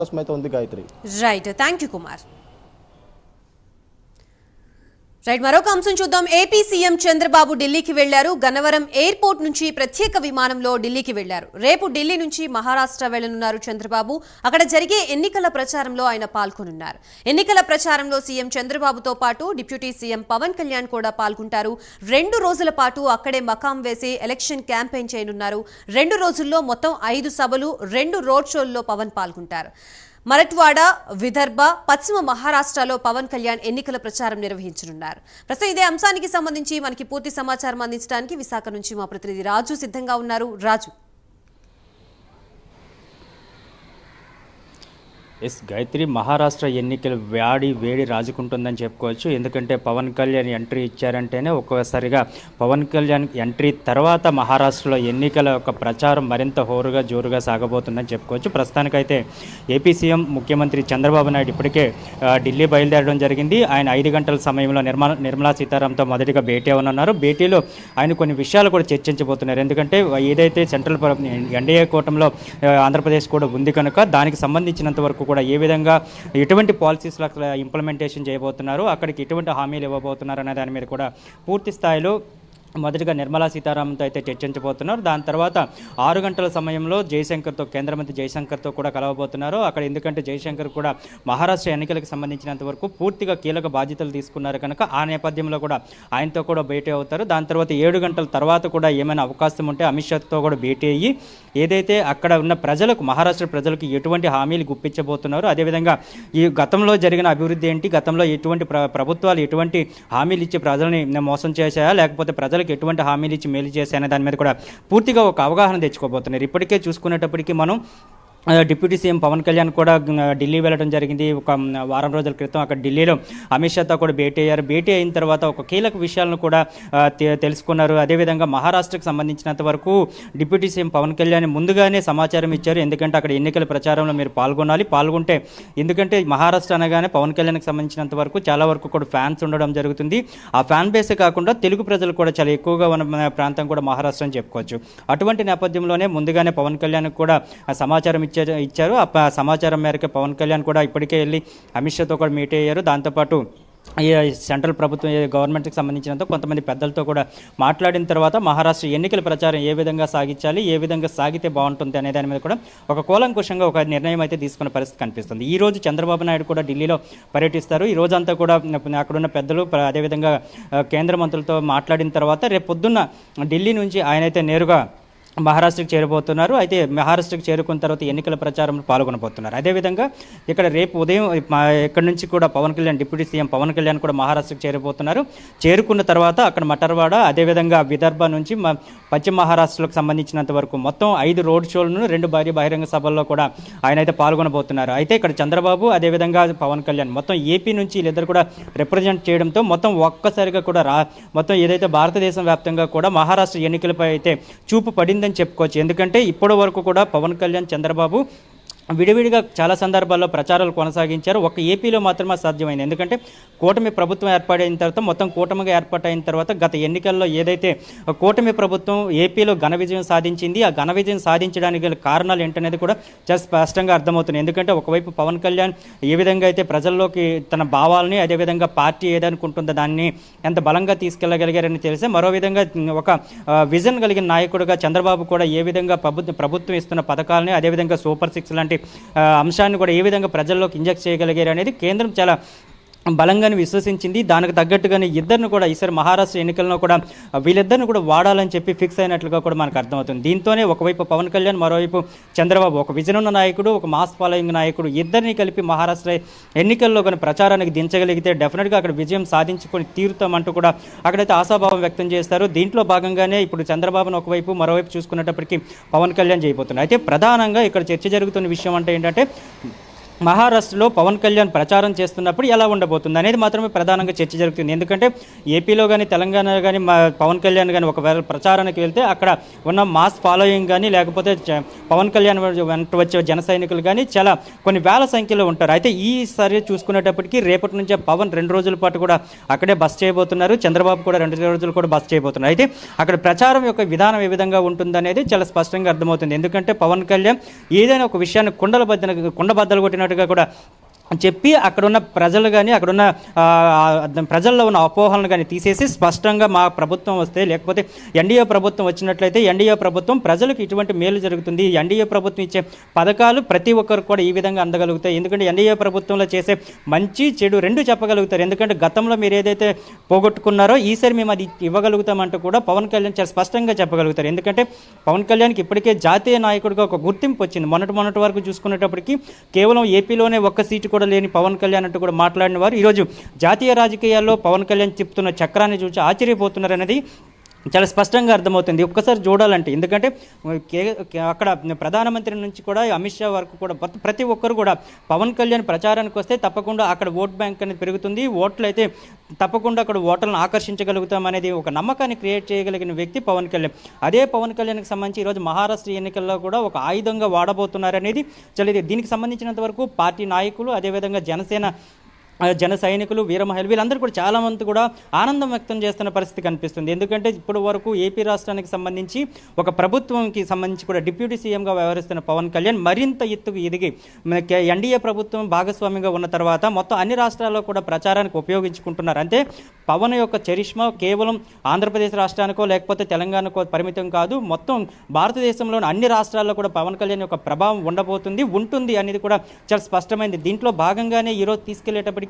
అయితే ఉంది Gayatri. Right, thank you Kumar. Right, మరొక అంశం చూద్దాం. ఏపీ సీఎం చంద్రబాబు ఢిల్లీకి వెళ్లారు. గన్నవరం ఎయిర్పోర్ట్ నుంచి ప్రత్యేక విమానంలో ఢిల్లీకి వెళ్లారు. రేపు ఢిల్లీ నుంచి మహారాష్ట్ర వెళ్లనున్నారు చంద్రబాబు. అక్కడ జరిగే ఎన్నికల ప్రచారంలో ఆయన పాల్గొనున్నారు. ఎన్నికల ప్రచారంలో సీఎం చంద్రబాబుతో పాటు డిప్యూటీ సీఎం పవన్ కళ్యాణ్ కూడా పాల్గొంటారు. 2 రోజుల పాటు అక్కడే మకాం వేసి ఎలక్షన్ క్యాంపెయిన్ చేయనున్నారు. 2 రోజుల్లో మొత్తం 5 సభలు, 2 రోడ్ షోల్లో పవన్ పాల్గొంటారు. మరట్వాడ, విదర్భ, పశ్చిమ మహారాష్ట్రలో పవన్ కళ్యాణ్ ఎన్నికల ప్రచారం నిర్వహించనున్నారు. ప్రస్తుతం ఇదే అంశానికి సంబంధించి మనకి పూర్తి సమాచారం అందించడానికి విశాఖ నుంచి మా ప్రతినిధి రాజు సిద్ధంగా ఉన్నారు. రాజు. ఎస్ గాయత్రి, మహారాష్ట్ర ఎన్నికలు వేడి రాజుకుంటుందని చెప్పుకోవచ్చు. ఎందుకంటే పవన్ కళ్యాణ్ ఎంట్రీ ఇచ్చారంటేనే ఒక్కసారిగా పవన్ కళ్యాణ్ ఎంట్రీ తర్వాత మహారాష్ట్రలో ఎన్నికల యొక్క ప్రచారం మరింత హోరుగా జోరుగా సాగబోతుందని చెప్పుకోవచ్చు. ప్రస్తుతానికైతే ఏపీ సీఎం ముఖ్యమంత్రి చంద్రబాబు నాయుడు ఇప్పటికే ఢిల్లీ బయలుదేరడం జరిగింది. ఆయన 5 గంటల సమయంలో నిర్మలా సీతారామన్తో మొదటిగా భేటీ అవనున్నారు. భేటీలో ఆయన కొన్ని విషయాలు కూడా చర్చించబోతున్నారు. ఎందుకంటే ఏదైతే సెంట్రల్ ఎన్డీఏ కూటమిలో ఆంధ్రప్రదేశ్ కూడా ఉంది కనుక దానికి సంబంధించినంత వరకు కూడా ఏ విధంగా ఎటువంటి పాలసీస్ ఇంప్లిమెంటేషన్ చేయబోతున్నారు, అక్కడికి ఎటువంటి హామీలు ఇవ్వబోతున్నారు అనే దాని మీద కూడా పూర్తి స్థాయిలో మొదటిగా నిర్మలా సీతారామన్తో అయితే చర్చించబోతున్నారు. దాని తర్వాత 6 గంటల సమయంలో కేంద్ర మంత్రి జయశంకర్తో కూడా కలవబోతున్నారు. అక్కడ ఎందుకంటే జయశంకర్ కూడా మహారాష్ట్ర ఎన్నికలకు సంబంధించినంత వరకు పూర్తిగా కీలక బాధ్యతలు తీసుకున్నారు కనుక ఆ నేపథ్యంలో కూడా ఆయనతో కూడా భేటీ అవుతారు. దాని తర్వాత 7 గంటల తర్వాత కూడా ఏమైనా అవకాశం ఉంటే అమిత్ షాతో కూడా భేటీ అయ్యి ఏదైతే అక్కడ ఉన్న ప్రజలకు, మహారాష్ట్ర ప్రజలకు ఎటువంటి హామీలు గుప్పించబోతున్నారు, అదేవిధంగా ఈ గతంలో జరిగిన అభివృద్ధి ఏంటి, గతంలో ఎటువంటి ప్రభుత్వాలు ఎటువంటి హామీలు ఇచ్చి ప్రజల్ని మోసం చేశాయా, లేకపోతే ప్రజలకు ఎటువంటి హామీలు ఇచ్చి మేలు చేశాయనే దాని మీద కూడా పూర్తిగా ఒక అవగాహన తెచ్చుకోబోతున్నారు. ఇప్పటికే చూసుకునేటప్పటికీ మనం డిప్యూటీ సీఎం పవన్ కళ్యాణ్ కూడా ఢిల్లీ వెళ్ళడం జరిగింది. ఒక వారం రోజుల క్రితం అక్కడ ఢిల్లీలో అమిత్ షాతో కూడా భేటీ అయ్యారు. భేటీ అయిన తర్వాత ఒక కీలక విషయాలను కూడా తెలుసుకున్నారు. అదేవిధంగా మహారాష్ట్రకు సంబంధించినంత వరకు డిప్యూటీ సీఎం పవన్ కళ్యాణ్ ముందుగానే సమాచారం ఇచ్చారు. ఎందుకంటే అక్కడ ఎన్నికల ప్రచారంలో మీరు పాల్గొంటే ఎందుకంటే మహారాష్ట్ర అనగానే పవన్ కళ్యాణ్కి సంబంధించినంత వరకు చాలా వరకు కూడా ఫ్యాన్స్ ఉండడం జరుగుతుంది. ఆ ఫ్యాన్ బేసే కాకుండా తెలుగు ప్రజలు కూడా చాలా ఎక్కువగా ఉన్న ప్రాంతం కూడా మహారాష్ట్ర అని చెప్పుకోవచ్చు. అటువంటి నేపథ్యంలోనే ముందుగానే పవన్ కళ్యాణ్ కూడా సమాచారం ఇచ్చారు. ఆ సమాచారం మేరకు పవన్ కళ్యాణ్ కూడా ఇప్పటికే వెళ్ళి అమిత్ షాతో కూడా మీట్ అయ్యారు. దాంతోపాటు ఈ సెంట్రల్ ప్రభుత్వం గవర్నమెంట్కి సంబంధించినంత కొంతమంది పెద్దలతో కూడా మాట్లాడిన తర్వాత మహారాష్ట్ర ఎన్నికల ప్రచారం ఏ విధంగా సాగించాలి, ఏ విధంగా సాగితే బాగుంటుంది అనే దాని మీద కూడా ఒక కూలంకుషంగా ఒక నిర్ణయం అయితే తీసుకున్న పరిస్థితి కనిపిస్తుంది. ఈ రోజు చంద్రబాబు నాయుడు కూడా ఢిల్లీలో పర్యటిస్తారు. ఈ రోజంతా కూడా అక్కడున్న పెద్దలు, అదేవిధంగా కేంద్ర మంత్రులతో మాట్లాడిన తర్వాత రేపు పొద్దున్న ఢిల్లీ నుంచి ఆయనైతే నేరుగా మహారాష్ట్రకు చేరబోతున్నారు. అయితే మహారాష్ట్రకు చేరుకున్న తర్వాత ఎన్నికల ప్రచారంలో పాల్గొనబోతున్నారు. అదేవిధంగా ఇక్కడ రేపు ఉదయం ఇక్కడ నుంచి కూడా డిప్యూటీ సీఎం పవన్ కళ్యాణ్ కూడా మహారాష్ట్రకు చేరబోతున్నారు. చేరుకున్న తర్వాత అక్కడ మటర్వాడ, అదేవిధంగా విదర్భ నుంచి పశ్చిమ మహారాష్ట్రకు సంబంధించినంత వరకు మొత్తం 5 రోడ్ షోలను, 2 భారీ బహిరంగ సభల్లో కూడా ఆయన అయితే పాల్గొనబోతున్నారు. అయితే ఇక్కడ చంద్రబాబు అదేవిధంగా పవన్ కళ్యాణ్ మొత్తం ఏపీ నుంచి వీళ్ళిద్దరు కూడా రిప్రజెంట్ చేయడంతో మొత్తం ఒక్కసారిగా కూడా మొత్తం ఏదైతే భారతదేశం వ్యాప్తంగా కూడా మహారాష్ట్ర ఎన్నికలపై అయితే చూపు పడింది అని చెప్పుకోవచ్చు. ఎందుకంటే ఇప్పటి వరకు కూడా పవన్ కళ్యాణ్, చంద్రబాబు విడివిడిగా చాలా సందర్భాల్లో ప్రచారాలు కొనసాగించారు. ఒక ఏపీలో మాత్రమే సాధ్యమైంది. ఎందుకంటే కూటమి ప్రభుత్వం ఏర్పాటైన తర్వాత, మొత్తం కూటమిగా ఏర్పాటైన తర్వాత గత ఎన్నికల్లో ఏదైతే కూటమి ప్రభుత్వం ఏపీలో ఘన విజయం సాధించింది, ఆ ఘన విజయం సాధించడానికి గల కారణాలు ఏంటనేది కూడా చాలా స్పష్టంగా అర్థమవుతుంది. ఎందుకంటే ఒకవైపు పవన్ కళ్యాణ్ ఏ విధంగా అయితే ప్రజల్లోకి తన భావాలని, అదేవిధంగా పార్టీ ఏదనుకుంటుందో దాన్ని ఎంత బలంగా తీసుకెళ్లగలిగారని తెలిసే, మరో విధంగా ఒక విజన్ కలిగిన నాయకుడిగా చంద్రబాబు కూడా ఏ విధంగా ప్రభుత్వం ఇస్తున్న పథకాలని, అదేవిధంగా సూపర్ 6 లాంటి అంశాన్ని కూడా ఏ విధంగా ప్రజల్లోకి ఇంజెక్ట్ చేయగలిగారు అనేది కేంద్రం చాలా బలంగానే విశ్వసించింది. దానికి తగ్గట్టుగానే ఇద్దరిని కూడా ఈసారి మహారాష్ట్ర ఎన్నికల్లో కూడా వీళ్ళిద్దరిని కూడా వాడాలని చెప్పి ఫిక్స్ అయినట్లుగా కూడా మనకు అర్థమవుతుంది. దీంతోనే ఒకవైపు పవన్ కళ్యాణ్, మరోవైపు చంద్రబాబు, ఒక విజన్ ఉన్న నాయకుడు, ఒక మాస్ ఫాలోయింగ్ నాయకుడు, ఇద్దరిని కలిపి మహారాష్ట్ర ఎన్నికల్లో కానీ ప్రచారానికి దించగలిగితే డెఫినెట్గా అక్కడ విజయం సాధించుకొని తీరుతామంటూ కూడా అక్కడైతే ఆశాభావం వ్యక్తం చేస్తారు. దీంట్లో భాగంగానే ఇప్పుడు చంద్రబాబును ఒకవైపు, మరోవైపు చూసుకునేటప్పటికీ పవన్ కళ్యాణ్ చేయబోతున్నారు. అయితే ప్రధానంగా ఇక్కడ చర్చ జరుగుతున్న విషయం అంటే ఏంటంటే మహారాష్ట్రలో పవన్ కళ్యాణ్ ప్రచారం చేస్తున్నప్పుడు ఎలా ఉండబోతుంది అనేది మాత్రమే ప్రధానంగా చర్చ జరుగుతుంది. ఎందుకంటే ఏపీలో కానీ తెలంగాణలో కానీ పవన్ కళ్యాణ్ కానీ ఒకవేళ ప్రచారానికి వెళ్తే అక్కడ ఉన్న మాస్ ఫాలోయింగ్ కానీ లేకపోతే పవన్ కళ్యాణ్ వెంట వచ్చే జన సైనికులు కానీ చాలా కొన్ని వేల సంఖ్యలో ఉంటారు. అయితే ఈసారి చూసుకునేటప్పటికీ రేపటి నుంచే పవన్ 2 రోజుల పాటు కూడా అక్కడే బస్ చేయబోతున్నారు. చంద్రబాబు కూడా 2 రోజులు కూడా బస్ చేయబోతున్నారు. అయితే అక్కడ ప్రచారం యొక్క విధానం ఏ విధంగా ఉంటుందనేది చాలా స్పష్టంగా అర్థమవుతుంది. ఎందుకంటే పవన్ కళ్యాణ్ ఏదైనా ఒక విషయాన్ని కుండబద్దలు కొట్టినట్టుగా కూడా చెప్పి అక్కడున్న ప్రజలు కానీ అక్కడున్న ప్రజల్లో ఉన్న అపోహలను కానీ తీసేసి స్పష్టంగా మా ప్రభుత్వం వస్తే లేకపోతే ఎన్డీఏ ప్రభుత్వం వచ్చినట్లయితే ఎన్డీఏ ప్రభుత్వం ప్రజలకు ఇటువంటి మేలు జరుగుతుంది, ఎన్డీఏ ప్రభుత్వం ఇచ్చే పథకాలు ప్రతి ఒక్కరు కూడా ఈ విధంగా అందగలుగుతాయి. ఎందుకంటే ఎన్డీఏ ప్రభుత్వంలో చేసే మంచి చెడు 2 చెప్పగలుగుతారు. ఎందుకంటే గతంలో మీరు ఏదైతే పోగొట్టుకున్నారో ఈసారి మేము అది ఇవ్వగలుగుతామంటూ కూడా పవన్ కళ్యాణ్ చాలా స్పష్టంగా చెప్పగలుగుతారు. ఎందుకంటే పవన్ కళ్యాణ్కి ఇప్పటికే జాతీయ నాయకుడిగా ఒక గుర్తింపు వచ్చింది. మొన్నటి వరకు చూసుకునేటప్పటికీ కేవలం ఏపీలోనే ఒక్క సీటు కూడా లేని పవన్ కళ్యాణ్ అంటూ కూడా మాట్లాడిన వారు ఈరోజు జాతీయ రాజకీయాల్లో పవన్ కళ్యాణ్ చెప్తున్న చక్రాన్ని చూసి ఆశ్చర్యపోతున్నారనేది చాలా స్పష్టంగా అర్థమవుతుంది. ఒక్కసారి చూడాలంటే ఎందుకంటే అక్కడ ప్రధానమంత్రి నుంచి కూడా అమిత్ షా వరకు కూడా ప్రతి ఒక్కరు కూడా పవన్ కళ్యాణ్ ప్రచారానికి వస్తే తప్పకుండా అక్కడ ఓట్ బ్యాంక్ అనేది పెరుగుతుంది, ఓట్లు అయితే తప్పకుండా అక్కడ ఓట్లను ఆకర్షించగలుగుతాం అనేది ఒక నమ్మకాన్ని క్రియేట్ చేయగలిగిన వ్యక్తి పవన్ కళ్యాణ్. అదే పవన్ కళ్యాణ్కి సంబంధించి ఈరోజు మహారాష్ట్ర ఎన్నికల్లో కూడా ఒక ఆయుధంగా వాడబోతున్నారనేది చాలా దీనికి సంబంధించినంత వరకు పార్టీ నాయకులు అదేవిధంగా జన సైనికులు వీరమహిళలు వీళ్ళందరూ కూడా చాలామంది కూడా ఆనందం వ్యక్తం చేస్తున్న పరిస్థితి కనిపిస్తుంది. ఎందుకంటే ఇప్పటి వరకు ఏపీ రాష్ట్రానికి సంబంధించి ఒక ప్రభుత్వంకి సంబంధించి కూడా డిప్యూటీ సీఎంగా వ్యవహరిస్తున్న పవన్ కళ్యాణ్ మరింత ఎత్తుకు ఎదిగి ఎన్డీఏ ప్రభుత్వం భాగస్వామిగా ఉన్న తర్వాత మొత్తం అన్ని రాష్ట్రాల్లో కూడా ప్రచారానికి ఉపయోగించుకుంటున్నారు. అంటే పవన్ యొక్క చరిష్మా కేవలం ఆంధ్రప్రదేశ్ రాష్ట్రానికో లేకపోతే తెలంగాణకో పరిమితం కాదు, మొత్తం భారతదేశంలోని అన్ని రాష్ట్రాల్లో కూడా పవన్ కళ్యాణ్ యొక్క ప్రభావం ఉంటుంది అనేది కూడా చాలా స్పష్టమైంది. దీంట్లో భాగంగానే ఈరోజు తీసుకెళ్లేటప్పటికీ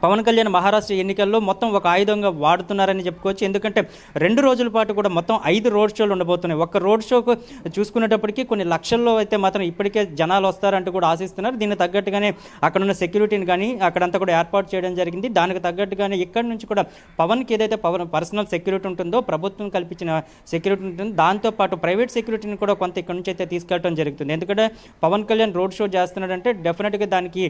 పవన్ కళ్యాణ్ మహారాష్ట్ర ఎన్నికల్లో మొత్తం ఒక ఆయుధంగా వాడుతున్నారని చెప్పుకోవచ్చు. ఎందుకంటే 2 రోజుల పాటు కూడా మొత్తం 5 రోడ్ షోలు ఉండబోతున్నాయి. ఒక్క రోడ్ షోకు చూసుకునేటప్పటికీ కొన్ని లక్షల్లో అయితే మాత్రం ఇప్పటికే జనాలు వస్తారంటూ కూడా ఆశిస్తున్నారు. దీనికి తగ్గట్టుగానే అక్కడున్న సెక్యూరిటీని కానీ అక్కడంతా కూడా ఏర్పాటు చేయడం జరిగింది. దానికి తగ్గట్టుగానే ఇక్కడి నుంచి కూడా పవన్కి ఏదైతే పర్సనల్ సెక్యూరిటీ ఉంటుందో ప్రభుత్వం కల్పించిన సెక్యూరిటీ ఉంటుందో దాంతోపాటు ప్రైవేట్ సెక్యూరిటీని కూడా కొంత ఇక్కడి నుంచి అయితే తీసుకెళ్ళడం జరుగుతుంది. ఎందుకంటే పవన్ కళ్యాణ్ రోడ్ షో చేస్తున్నాడంటే డెఫినెట్గా దానికి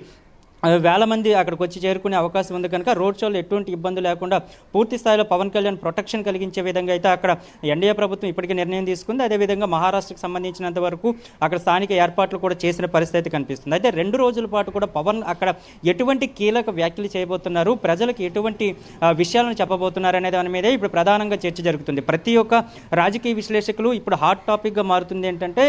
వేల మంది అక్కడికి వచ్చి చేరుకునే అవకాశం ఉంది కనుక రోడ్ షోలో ఎటువంటి ఇబ్బంది లేకుండా పూర్తి స్థాయిలో పవన్ కళ్యాణ్ ప్రొటెక్షన్ కలిగించే విధంగా అయితే అక్కడ ఎన్డీఏ ప్రభుత్వం ఇప్పటికే నిర్ణయం తీసుకుంది. అదేవిధంగా మహారాష్ట్రకు సంబంధించినంత వరకు అక్కడ స్థానిక ఏర్పాట్లు కూడా చేసిన పరిస్థితి కనిపిస్తుంది. అయితే 2 రోజుల పాటు కూడా పవన్ అక్కడ ఎటువంటి కీలక వ్యాఖ్యలు చేయబోతున్నారు, ప్రజలకు ఎటువంటి విషయాలను చెప్పబోతున్నారు అనే దాని మీదే ఇప్పుడు ప్రధానంగా చర్చ జరుగుతుంది. ప్రతి ఒక్క రాజకీయ విశ్లేషకులు ఇప్పుడు హాట్ టాపిక్గా మారుతుంది ఏంటంటే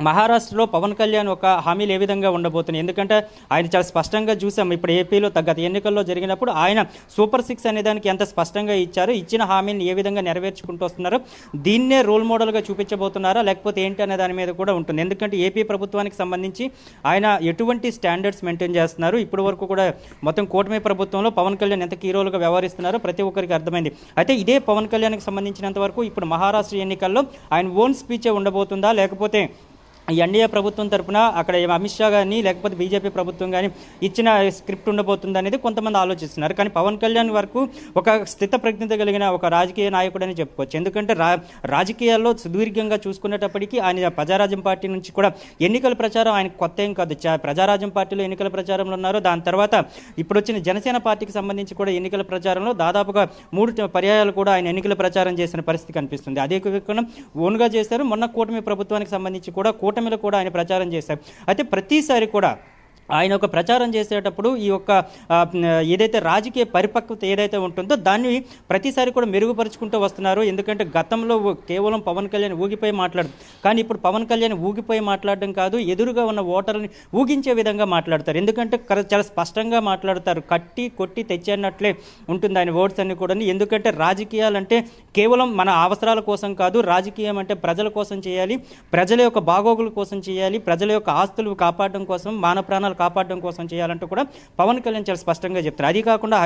మహారాష్ట్రలో పవన్ కళ్యాణ్ ఒక హామీలు ఏ విధంగా ఉండబోతున్నాయి. ఎందుకంటే ఆయన చాలా స్పష్టంగా చూసాం ఇప్పుడు ఏపీలో గత ఎన్నికల్లో జరిగినప్పుడు ఆయన సూపర్ 6 అనే దానికి ఎంత స్పష్టంగా ఇచ్చారు, ఇచ్చిన హామీని ఏ విధంగా నెరవేర్చుకుంటూ వస్తున్నారో దీన్నే రోల్ మోడల్గా చూపించబోతున్నారా లేకపోతే ఏంటి అనే దాని మీద కూడా ఉంటుంది. ఎందుకంటే ఏపీ ప్రభుత్వానికి సంబంధించి ఆయన ఎటువంటి స్టాండర్డ్స్ మెయింటైన్ చేస్తున్నారు, ఇప్పటి వరకు కూడా మొత్తం కూటమి ప్రభుత్వంలో పవన్ కళ్యాణ్ ఎంత కీ రోల్గా వ్యవహరిస్తున్నారో ప్రతి ఒక్కరికి అర్థమైంది. అయితే ఇదే పవన్ కళ్యాణ్కి సంబంధించినంత వరకు ఇప్పుడు మహారాష్ట్ర ఎన్నికల్లో ఆయన ఓన్ స్పీచే ఉండబోతుందా లేకపోతే ఎన్డీఏ ప్రభుత్వం తరఫున అక్కడ అమిత్ షా కానీ లేకపోతే బీజేపీ ప్రభుత్వం కానీ ఇచ్చిన స్క్రిప్ట్ ఉండబోతుంది అనేది కొంతమంది ఆలోచిస్తున్నారు. కానీ పవన్ కళ్యాణ్ వరకు ఒక స్థితప్రజ్ఞత కలిగిన ఒక రాజకీయ నాయకుడు అని చెప్పుకోవచ్చు. ఎందుకంటే రాజకీయాల్లో సుదీర్ఘంగా చూసుకునేటప్పటికీ ఆయన ప్రజారాజ్యం పార్టీ నుంచి కూడా ఎన్నికల ప్రచారం ఆయన కొత్త ఏం కాదు. ప్రజారాజ్యం పార్టీలో ఎన్నికల ప్రచారంలో ఉన్నారు. దాని తర్వాత ఇప్పుడు వచ్చిన జనసేన పార్టీకి సంబంధించి కూడా ఎన్నికల ప్రచారంలో దాదాపుగా 3 పర్యాయాలు కూడా ఆయన ఎన్నికల ప్రచారం చేసిన పరిస్థితి కనిపిస్తుంది. అదే కాకుండా ఓన్గా చేశారు. మొన్న కూటమి ప్రభుత్వానికి సంబంధించి కూడా కూటమిలో కూడా ఆయన ప్రచారం చేశారు. అయితే ప్రతిసారి కూడా ఆయన ఒక ప్రచారం చేసేటప్పుడు ఈ యొక్క ఏదైతే రాజకీయ పరిపక్వత ఏదైతే ఉంటుందో దాన్ని ప్రతిసారి కూడా మెరుగుపరుచుకుంటూ వస్తున్నారు. ఎందుకంటే గతంలో కేవలం పవన్ కళ్యాణ్ ఊగిపోయి మాట్లాడు, కానీ ఇప్పుడు పవన్ కళ్యాణ్ ఊగిపోయి మాట్లాడడం కాదు, ఎదురుగా ఉన్న ఓటర్ని ఊగించే విధంగా మాట్లాడతారు. ఎందుకంటే చాలా స్పష్టంగా మాట్లాడతారు, కట్టి కొట్టి తెచ్చేటట్లే ఉంటుంది ఆయన వర్డ్స్ అన్ని కూడా. ఎందుకంటే రాజకీయాలంటే కేవలం మన అవసరాల కోసం కాదు, రాజకీయం అంటే ప్రజల కోసం చేయాలి, ప్రజల యొక్క బాగోగుల కోసం చేయాలి, ప్రజల యొక్క ఆస్తులు కాపాడడం కోసం, మానవ ప్రాణాలు కాపాడడం కోసం చేయాలంటూ కూడా పవన్ కళ్యాణ్ చాలా స్పష్టంగా చెప్తారు. అది కాకుండా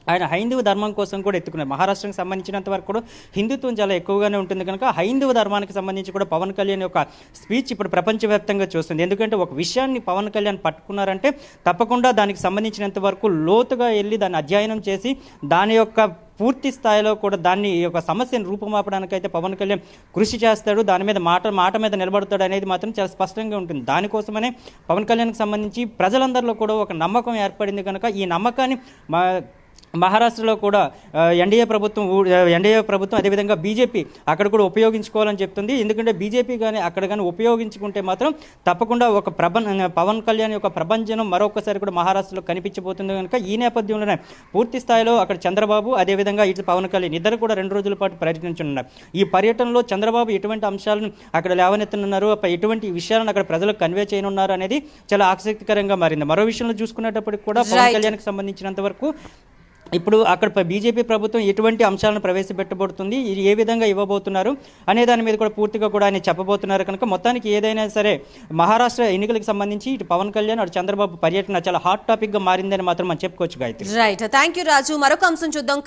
ఆయన హైందవ ధర్మం కోసం కూడా ఎత్తుకున్నారు. మహారాష్ట్రకు సంబంధించినంత వరకు కూడా హిందుత్వం చాలా ఎక్కువగానే ఉంటుంది కనుక హైందవ ధర్మానికి సంబంధించి కూడా పవన్ కళ్యాణ్ యొక్క స్పీచ్ ఇప్పుడు ప్రపంచవ్యాప్తంగా చూస్తుంది. ఎందుకంటే ఒక విషయాన్ని పవన్ కళ్యాణ్ పట్టుకున్నారంటే తప్పకుండా దానికి సంబంధించినంత వరకు లోతుగా వెళ్ళి దాన్ని అధ్యయనం చేసి దాని యొక్క పూర్తి స్థాయిలో కూడా దాన్ని ఈ యొక్క సమస్యను రూపుమాపడానికైతే పవన్ కళ్యాణ్ కృషి చేస్తాడు, దాని మీద మాట మీద నిలబడతాడు అనేది మాత్రం చాలా స్పష్టంగా ఉంటుంది. దానికోసమనే పవన్ కళ్యాణ్కి సంబంధించి ప్రజలందరిలో కూడా ఒక నమ్మకం ఏర్పడింది కనుక ఈ నమ్మకాన్ని మహారాష్ట్రలో కూడా ఎన్డీఏ ప్రభుత్వం అదేవిధంగా బీజేపీ అక్కడ కూడా ఉపయోగించుకోవాలని చెప్తుంది. ఎందుకంటే బీజేపీ కానీ అక్కడ కానీ ఉపయోగించుకుంటే మాత్రం తప్పకుండా ఒక పవన్ కళ్యాణ్ యొక్క ప్రభంజనం మరొకసారి కూడా మహారాష్ట్రలో కనిపించబోతుంది కనుక ఈ నేపథ్యంలోనే పూర్తి స్థాయిలో అక్కడ చంద్రబాబు అదేవిధంగా ఇటు పవన్ కళ్యాణ్ ఇద్దరు కూడా 2 రోజుల పాటు పర్యటించనున్నారు. ఈ పర్యటనలో చంద్రబాబు ఎటువంటి అంశాలను అక్కడ లేవనెత్తనున్నారు, ఎటువంటి విషయాలను అక్కడ ప్రజలకు కన్వే చేయనున్నారు అనేది చాలా ఆసక్తికరంగా మారింది. మరో విషయంలో చూసుకునేటప్పటికి కూడా పవన్ కళ్యాణ్కి సంబంధించినంత వరకు ఇప్పుడు అక్కడ బీజేపీ ప్రభుత్వం ఎటువంటి అంశాలను ప్రవేశపెట్టబడుతుంది, ఇది ఏ విధంగా ఇవ్వబోతున్నారు అనే దాని మీద కూడా పూర్తిగా కూడా ఆయన చెప్పబోతున్నారు. కనుక మొత్తానికి ఏదైనా సరే మహారాష్ట్ర ఎన్నికలకు సంబంధించి ఇటు పవన్ కళ్యాణ్ అటు చంద్రబాబు పర్యటన చాలా హాట్ టాపిక్గా మారిందని మాత్రం మనం చెప్పుకోవచ్చు గాయత్రి. రైట్, థ్యాంక్ యూ రాజు. మరొక అంశం చూద్దాం.